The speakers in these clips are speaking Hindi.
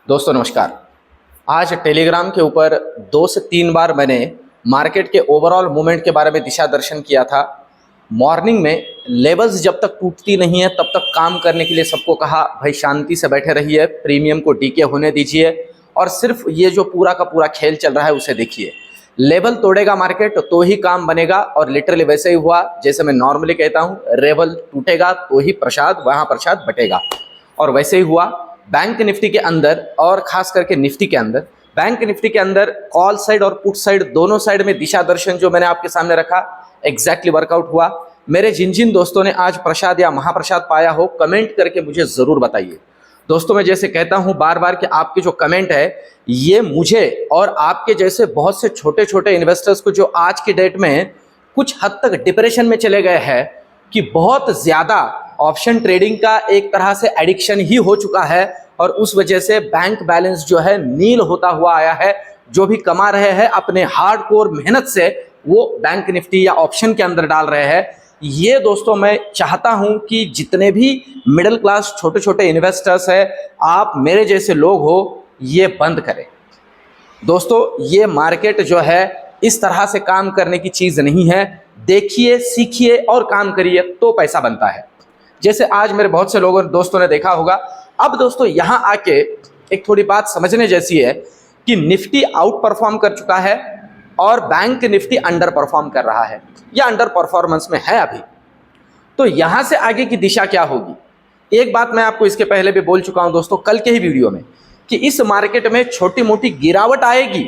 दोस्तों नमस्कार। आज टेलीग्राम के ऊपर 2 से 3 बार मैंने मार्केट के ओवरऑल मूवमेंट के बारे में दिशा दर्शन किया था। मॉर्निंग में लेवल्स जब तक टूटती नहीं है तब तक काम करने के लिए सबको कहा भाई शांति से बैठे रहिए, प्रीमियम को डीके होने दीजिए और सिर्फ ये जो पूरा का पूरा खेल चल रहा है उसे देखिए। लेवल तोड़ेगा मार्केट तो ही काम बनेगा और लिटरली वैसे ही हुआ। जैसे मैं नॉर्मली कहता हूँ, लेवल टूटेगा तो ही प्रसाद वहाँ प्रसाद बटेगा और वैसे ही हुआ। बैंक निफ्टी के अंदर और खास करके निफ्टी के अंदर, बैंक निफ्टी के अंदर कॉल साइड और पुट साइड दोनों साइड में दिशा दर्शन जो मैंने आपके सामने रखा एग्जैक्टली वर्कआउट हुआ। मेरे जिन जिन दोस्तों ने आज प्रसाद या महाप्रसाद पाया हो कमेंट करके मुझे जरूर बताइए। दोस्तों मैं जैसे कहता हूं बार बार कि आपके जो कमेंट है ये मुझे और आपके जैसे बहुत से छोटे छोटे इन्वेस्टर्स को जो आज की डेट में कुछ हद तक डिप्रेशन में चले गए हैं कि बहुत ज्यादा ऑप्शन ट्रेडिंग का एक तरह से एडिक्शन ही हो चुका है और उस वजह से बैंक बैलेंस जो है नील होता हुआ आया है। जो भी कमा रहे हैं अपने हार्डकोर मेहनत से वो बैंक निफ्टी या ऑप्शन के अंदर डाल रहे हैं। ये दोस्तों मैं चाहता हूं कि जितने भी मिडिल क्लास छोटे छोटे इन्वेस्टर्स हैं, आप मेरे जैसे लोग हो, ये बंद करें। दोस्तों ये मार्केट जो है इस तरह से काम करने की चीज नहीं है। देखिए, सीखिए और काम करिए तो पैसा बनता है। जैसे आज मेरे बहुत से लोगों दोस्तों ने देखा होगा। अब दोस्तों यहां आके एक थोड़ी बात समझने जैसी है कि निफ्टी आउट परफॉर्म कर चुका है और बैंक निफ्टी अंडर परफॉर्म कर रहा है या अंडर परफॉर्मेंस में है अभी। तो यहां से आगे की दिशा क्या होगी? एक बात मैं आपको इसके पहले भी बोल चुका हूं दोस्तों कल के ही वीडियो में कि इस मार्केट में छोटी मोटी गिरावट आएगी,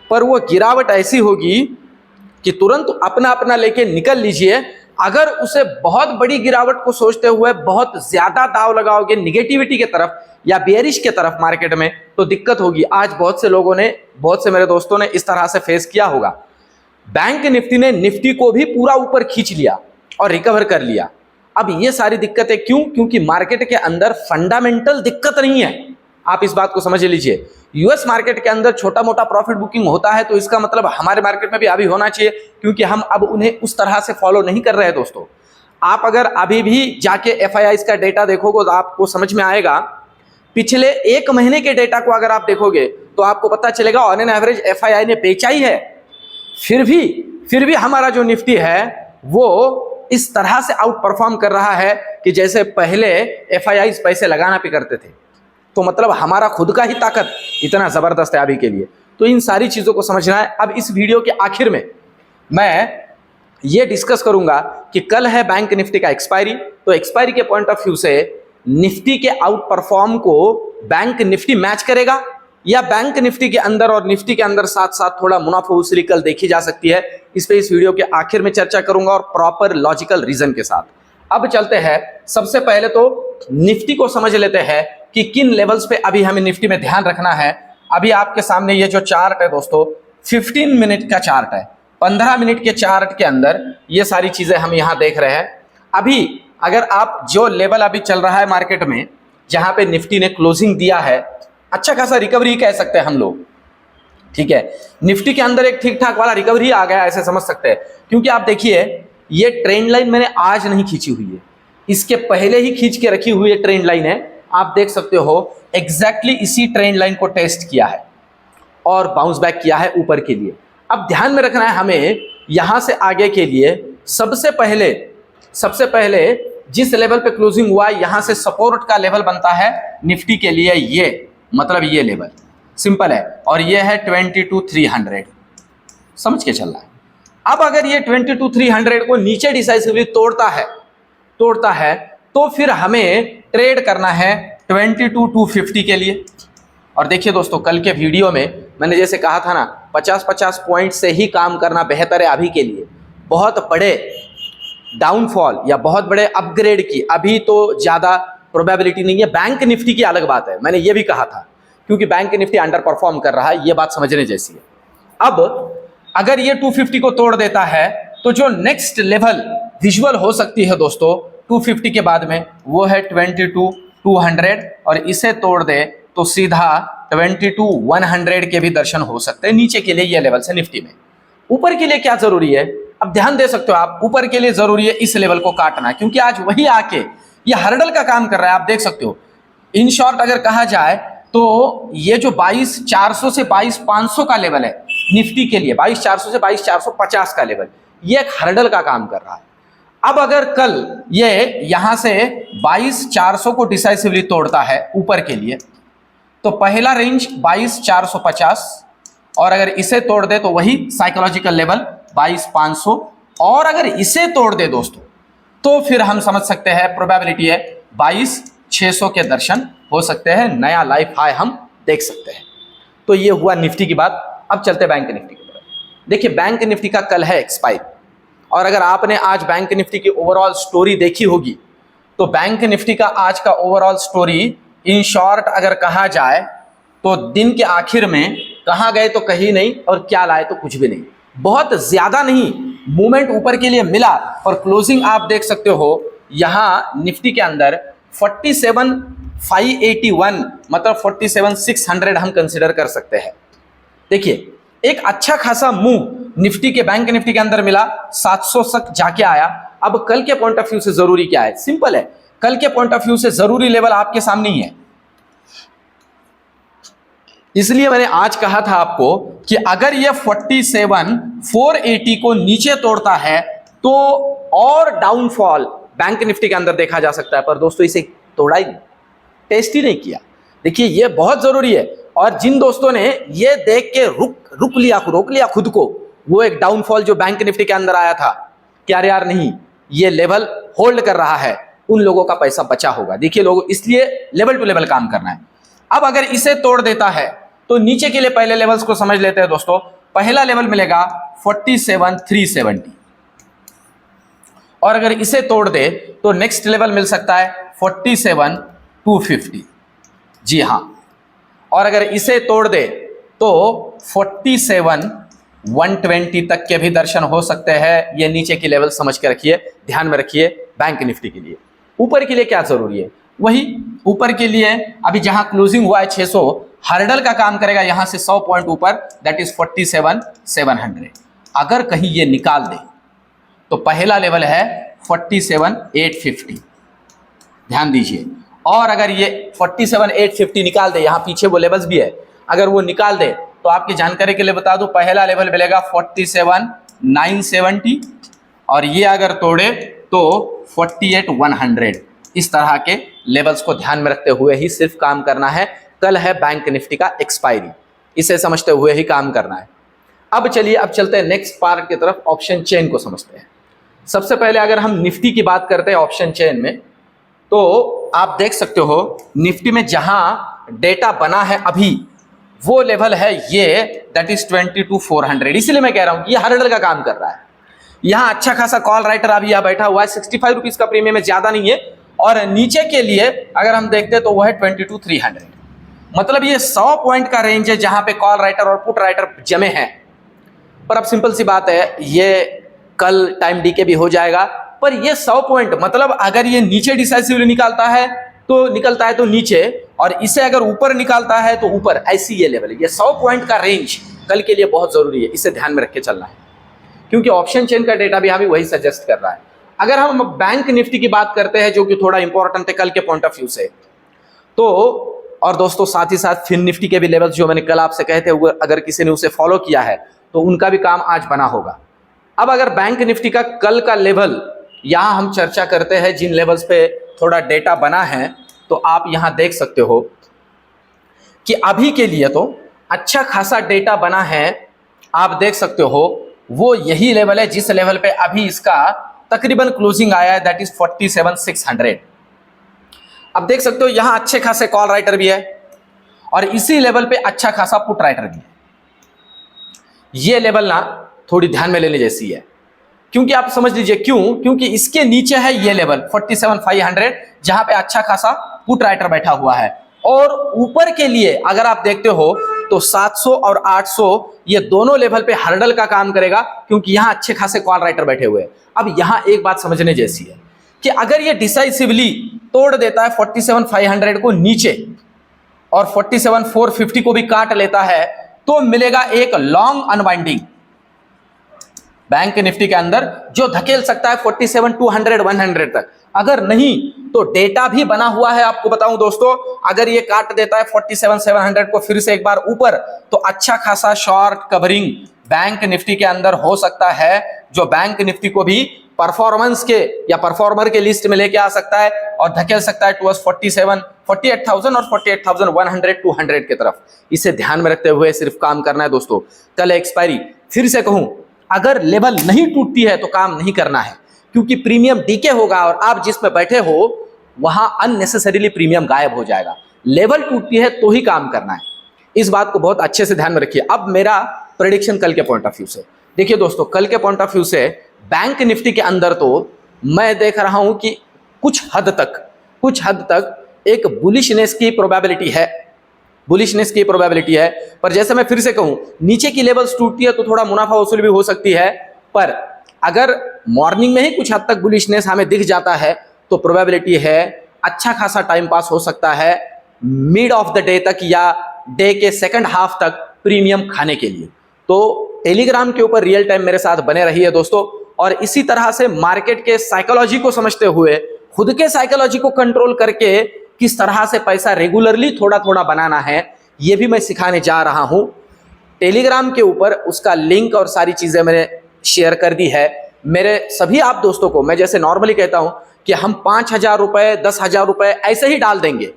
पर वो गिरावट ऐसी होगी कि तुरंत अपना अपना लेके निकल लीजिए। अगर उसे बहुत बड़ी गिरावट को सोचते हुए बहुत ज्यादा दाव लगाओगे निगेटिविटी के तरफ या बेयरिश के तरफ मार्केट में तो दिक्कत होगी। आज बहुत से लोगों ने, बहुत से मेरे दोस्तों ने इस तरह से फेस किया होगा। बैंक निफ्टी ने निफ्टी को भी पूरा ऊपर खींच लिया और रिकवर कर लिया। अब ये सारी दिक्कतें क्यों? क्योंकि मार्केट के अंदर फंडामेंटल दिक्कत नहीं है। आप इस बात को समझ लीजिए। यूएस मार्केट के अंदर छोटा मोटा प्रॉफिट बुकिंग होता है तो इसका मतलब हमारे मार्केट में भी अभी होना चाहिए, क्योंकि हम अब उन्हें उस तरह से फॉलो नहीं कर रहे हैं। दोस्तों आप अगर अभी भी जाके एफआईआईज का डेटा देखोगे तो आपको समझ में आएगा। पिछले 1 महीने के डेटा को अगर आप देखोगे तो आपको पता चलेगा ऑन एन एवरेज एफआईआई ने बेचा ही है। फिर भी हमारा जो निफ्टी है वो इस तरह से आउट परफॉर्म कर रहा है कि जैसे पहले एफआईआईज पैसे लगाना भी करते थे। तो मतलब हमारा खुद का ही ताकत इतना जबरदस्त है अभी के लिए। तो इन सारी चीजों को समझना है। अब इस वीडियो के आखिर में मैं ये डिस्कस करूंगा कि कल है बैंक निफ्टी का एक्सपायरी, तो एक्सपायरी के पॉइंट ऑफ व्यू से निफ्टी के आउट परफॉर्म को बैंक निफ्टी मैच करेगा या बैंक निफ्टी के अंदर और निफ्टी के अंदर साथ साथ थोड़ा मुनाफा वसूली कल देखी जा सकती है। इस पे इस वीडियो के आखिर में चर्चा करूंगा और प्रॉपर लॉजिकल रीजन के साथ। अब चलते हैं, सबसे पहले तो निफ्टी को समझ लेते हैं कि किन लेवल्स पे अभी हमें निफ्टी में ध्यान रखना है। अभी आपके सामने ये जो चार्ट है दोस्तों 15 मिनट का चार्ट है। 15 मिनट के चार्ट के अंदर ये सारी चीजें हम यहाँ देख रहे हैं। अभी अगर आप जो लेवल अभी चल रहा है मार्केट में जहां पे निफ्टी ने क्लोजिंग दिया है, अच्छा खासा रिकवरी कह सकते हैं हम लोग, ठीक है। निफ्टी के अंदर एक ठीक ठाक वाला रिकवरी आ गया ऐसे समझ सकते हैं, क्योंकि आप देखिए ये ट्रेंड लाइन मैंने आज नहीं खींची हुई है, इसके पहले ही खींच के रखी हुई ट्रेंड लाइन है। आप देख सकते हो एग्जैक्टली इसी ट्रेंड लाइन को टेस्ट किया है और बाउंस बैक किया है ऊपर के लिए। अब ध्यान में रखना है हमें यहां से आगे के लिए, सबसे पहले जिस लेवल पे क्लोजिंग हुआ यहां से सपोर्ट का लेवल बनता है निफ्टी के लिए, ये मतलब ये लेवल सिंपल है और ये है 22,300, समझ के चलना है। अब अगर ये 22,300 को नीचे डिसाइसिवली तोड़ता है तो फिर हमें ट्रेड करना है 22,250 के लिए। और देखिए दोस्तों कल के वीडियो में मैंने जैसे कहा था ना 50-50 पॉइंट से ही काम करना बेहतर है अभी के लिए। बहुत बड़े डाउनफॉल या बहुत बड़े अपग्रेड की अभी तो ज्यादा प्रोबेबिलिटी नहीं है। बैंक निफ्टी की अलग बात है, मैंने ये भी कहा था, क्योंकि बैंक निफ्टी अंडर परफॉर्म कर रहा है, ये बात समझने जैसी है। अब अगर ये 250 को तोड़ देता है तो जो नेक्स्ट लेवल विजुअल हो सकती है दोस्तों 250 के बाद में वो है 22,200 और इसे तोड़ दे तो सीधा 22,100 के भी दर्शन हो सकते हैं नीचे के लिए ये लेवल से निफ्टी में। ऊपर के लिए क्या जरूरी है? अब ध्यान दे सकते हो आप, ऊपर के लिए जरूरी है इस लेवल को काटना, क्योंकि आज वही आके ये हर्डल का काम कर रहा है। आप देख सकते हो इन शॉर्ट अगर कहा जाए तो ये जो 22,400 से 22,500 का लेवल है निफ्टी के लिए, 22,400 से 22,450 का लेवल, ये एक हर्डल का काम कर रहा है। अब अगर कल ये यहां से 22,400 को डिसाइसिवली तोड़ता है ऊपर के लिए, तो पहला रेंज 22,450, और अगर इसे तोड़ दे तो वही साइकोलॉजिकल लेवल 22,500, और अगर इसे तोड़ दे दोस्तों तो फिर हम समझ सकते हैं प्रोबेबिलिटी है 22,600 के दर्शन हो सकते हैं, नया लाइफ हाई हम देख सकते हैं। तो ये हुआ निफ्टी की बात। अब चलते बैंक निफ्टी की तरफ। देखिए बैंक निफ्टी का कल है एक्सपायरी, और अगर आपने आज बैंक निफ्टी की ओवरऑल स्टोरी देखी होगी तो बैंक निफ्टी का आज का ओवरऑल स्टोरी इन शॉर्ट अगर कहा जाए तो दिन के आखिर में कहाँ गए तो कहीं नहीं, और क्या लाए तो कुछ भी नहीं, बहुत ज्यादा नहीं मूवमेंट ऊपर के लिए मिला, और क्लोजिंग आप देख सकते हो यहां निफ्टी के अंदर 47,581 मतलब 47,600 हम कंसिडर कर सकते हैं। देखिए एक अच्छा खासा मूव निफ्टी के बैंक निफ्टी के अंदर मिला, 700 तक जाके आया। अब कल के पॉइंट ऑफ व्यू से जरूरी क्या है? सिंपल है, कल के पॉइंट ऑफ व्यू से जरूरी लेवल आपके सामने ही है। इसलिए मैंने आज कहा था आपको कि अगर ये 47,480 को नीचे तोड़ता है तो और डाउनफॉल बैंक निफ्टी के अंदर देखा जा सकता है, पर दोस्तों इसे तोड़ा ही नहीं, टेस्ट ही नहीं किया। देखिए ये बहुत जरूरी है, और जिन दोस्तों ने ये देख के रोक लिया खुद को, वो एक डाउनफॉल जो बैंक निफ्टी के अंदर आया था कि यार नहीं ये लेवल होल्ड कर रहा है, उन लोगों का पैसा बचा होगा। देखिए लोगों, इसलिए लेवल टू लेवल काम करना है। अब अगर इसे तोड़ देता है तो नीचे के लिए पहले लेवल्स को समझ लेते हैं दोस्तों। पहला लेवल मिलेगा 47,370, और अगर इसे तोड़ दे तो नेक्स्ट लेवल मिल सकता है 47,250। जी हां, और अगर इसे तोड़ दे तो 47,120 तक के भी दर्शन हो सकते हैं। ये नीचे की लेवल समझ के रखिए, ध्यान में रखिए बैंक निफ्टी के लिए। ऊपर के लिए क्या जरूरी है? वही ऊपर के लिए अभी जहां क्लोजिंग हुआ है 600, हर्डल का काम करेगा यहां से 100 पॉइंट ऊपर, दैट इज 47,700। अगर कहीं ये निकाल दे तो पहला लेवल है 47,850, ध्यान दीजिए। और अगर ये 47,850 निकाल दे, यहां पीछे वो लेवल्स भी है, अगर वो निकाल दे तो आपकी जानकारी के लिए बता दूं पहला लेवल मिलेगा 47,970, और ये अगर तोड़े तो 48,100। इस तरह के लेवल्स को ध्यान में रखते हुए ही सिर्फ काम करना है। कल है बैंक निफ्टी का एक्सपायरी, इसे समझते हुए ही काम करना है। अब चलिए, अब चलते हैं नेक्स्ट पार्ट की तरफ, ऑप्शन चेन को समझते हैं। सबसे पहले अगर हम निफ्टी की बात करते हैं ऑप्शन चेन में, तो आप देख सकते हो निफ्टी में जहां डेटा बना है अभी वो लेवल है ये, दैट इज 22,400। इसीलिए मैं कह रहा हूं कि ये हर्डल का काम कर रहा है। यहां अच्छा खासा कॉल राइटर अभी यहां बैठा हुआ है, 65 रुपीज का प्रीमियम है, ज्यादा नहीं है। और नीचे के लिए अगर हम देखते हैं तो वो है 22,300, मतलब ये 100 पॉइंट का रेंज है जहां पे कॉल राइटर और पुट राइटर जमे हैं। पर अब सिंपल सी बात है, ये कल टाइम डीके भी हो जाएगा, पर ये 100 पॉइंट मतलब अगर ये नीचे डिसाइसिवली निकालता है तो नीचे, और इसे अगर ऊपर निकालता है तो ऊपर, ऐसी ये लेवल है। ये 100 पॉइंट का रेंज कल के लिए बहुत जरूरी है, इसे ध्यान में रख के चलना है, क्योंकि ऑप्शन चेन का डेटा भी हमें वही सजेस्ट कर रहा है। अगर हम बैंक निफ्टी की बात करते हैं जो कि थोड़ा इंपॉर्टेंट है कल के पॉइंट ऑफ व्यू से, तो और दोस्तों साथ ही साथ फिन निफ्टी के भी लेवल्स जो मैंने कल आपसे कहे थे, अगर किसी ने उसे फॉलो किया है तो उनका भी काम आज बना होगा। अब अगर बैंक निफ्टी का कल का लेवल यहां हम चर्चा करते हैं, जिन लेवल्स पे थोड़ा डेटा बना है, तो आप यहां देख सकते हो कि अभी के लिए तो अच्छा खासा डेटा बना है। आप देख सकते हो वो यही लेवल है जिस लेवल पे अभी इसका तकरीबन क्लोजिंग आया है, दैट इज 47,600। अब देख सकते हो यहां अच्छे खासे कॉल राइटर भी है, और इसी लेवल पे अच्छा खासा पुट राइटर भी है। ये लेवल ना थोड़ी ध्यान में लेने जैसी है, क्योंकि आप समझ लीजिए क्यों, क्योंकि इसके नीचे है ये लेवल 47,500 जहां पे अच्छा खासा पुट राइटर बैठा हुआ है। और ऊपर के लिए अगर आप देखते हो तो 700 और 800 ये दोनों लेवल पे हर्डल का काम करेगा, क्योंकि यहां अच्छे खासे कॉल राइटर बैठे हुए हैं। अब यहां एक बात समझने जैसी है कि अगर ये डिसाइसिवली तोड़ देता है 47,500 को नीचे और 47,450 को भी काट लेता है, तो मिलेगा एक लॉन्ग अनवाइंडिंग बैंक निफ्टी के अंदर जो धकेल सकता है 47,200 100 तक। अगर नहीं तो डेटा भी बना हुआ है, आपको बताऊं दोस्तों, अगर ये काट देता है 47,700 को फिर से एक बार ऊपर, तो अच्छा खासा शॉर्ट कवरिंग बैंक निफ्टी के अंदर हो सकता है, जो बैंक निफ्टी को भी परफॉर्मेंस के या परफॉर्मर के लिस्ट में लेके आ सकता है और धकेल सकता है टुवर्ड्स 48,000 और 48,100 200 की तरफ। इसे ध्यान में रखते हुए सिर्फ काम करना है दोस्तों। कल एक्सपायरी, फिर से कहूं, अगर लेवल नहीं टूटती है तो काम नहीं करना है, क्योंकि प्रीमियम डीके होगा और आप जिसमें बैठे हो वहां अननेसेसरीली प्रीमियम गायब हो जाएगा। लेवल टूटती है तो ही काम करना है, इस बात को बहुत अच्छे से ध्यान में रखिए। अब मेरा प्रेडिक्शन कल के पॉइंट ऑफ व्यू से देखिए दोस्तों, कल के पॉइंट ऑफ व्यू से बैंक निफ्टी के अंदर तो मैं देख रहा हूं कि कुछ हद तक एक बुलिशनेस की प्रोबेबिलिटी है, पर जैसे मैं फिर से कहूं, नीचे की लेवल्स टूटती है तो थोड़ा मुनाफा वसूली भी हो सकती है, पर अगर मॉर्निंग में ही कुछ हद तक बुलिशनेस हमें दिख जाता है तो प्रोबेबिलिटी है अच्छा खासा टाइम पास हो सकता है मिड ऑफ द डे तक या डे के सेकंड हाफ तक प्रीमियम खाने के लिए। तो टेलीग्राम के ऊपर रियल टाइम मेरे साथ बने रहिए दोस्तों, और इसी तरह से मार्केट के साइकोलॉजी को समझते हुए, खुद के साइकोलॉजी को कंट्रोल करके किस तरह से पैसा रेगुलरली थोड़ा थोड़ा बनाना है, यह भी मैं सिखाने जा रहा हूं। टेलीग्राम के ऊपर उसका लिंक और सारी चीजें मैंने शेयर कर दी है। मेरे सभी आप दोस्तों को मैं जैसे नॉर्मली कहता हूं कि हम 5,000 रुपए 10,000 रुपए ऐसे ही डाल देंगे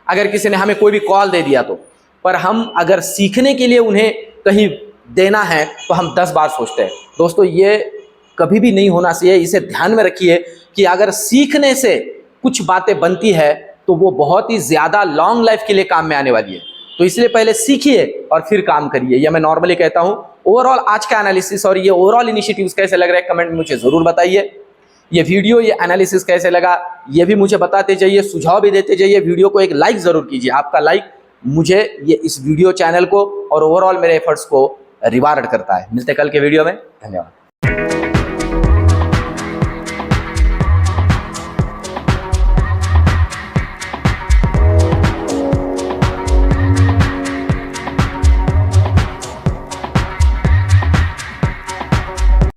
अगर किसी ने हमें कोई भी कॉल दे दिया तो, पर हम अगर सीखने के लिए उन्हें कहीं देना है तो हम 10 बार सोचते हैं दोस्तों। ये कभी भी नहीं होना चाहिए, इसे ध्यान में रखिए कि अगर सीखने से कुछ बातें बनती है तो वो बहुत ही ज्यादा लॉन्ग लाइफ के लिए काम में आने वाली है। तो इसलिए पहले सीखिए और फिर काम करिए, यह मैं नॉर्मली कहता हूं। ओवरऑल आज का एनालिसिस और ये ओवरऑल इनिशिएटिव्स कैसे लग रहे हैं कमेंट में मुझे जरूर बताइए। ये वीडियो, ये एनालिसिस कैसे लगा ये भी मुझे बताते जाइए, सुझाव भी देते जाइए। वीडियो को एक लाइक जरूर कीजिए, आपका लाइक मुझे ये इस वीडियो चैनल को और ओवरऑल मेरे एफर्ट्स को रिवार्ड करता है। मिलते कल के वीडियो में, धन्यवाद।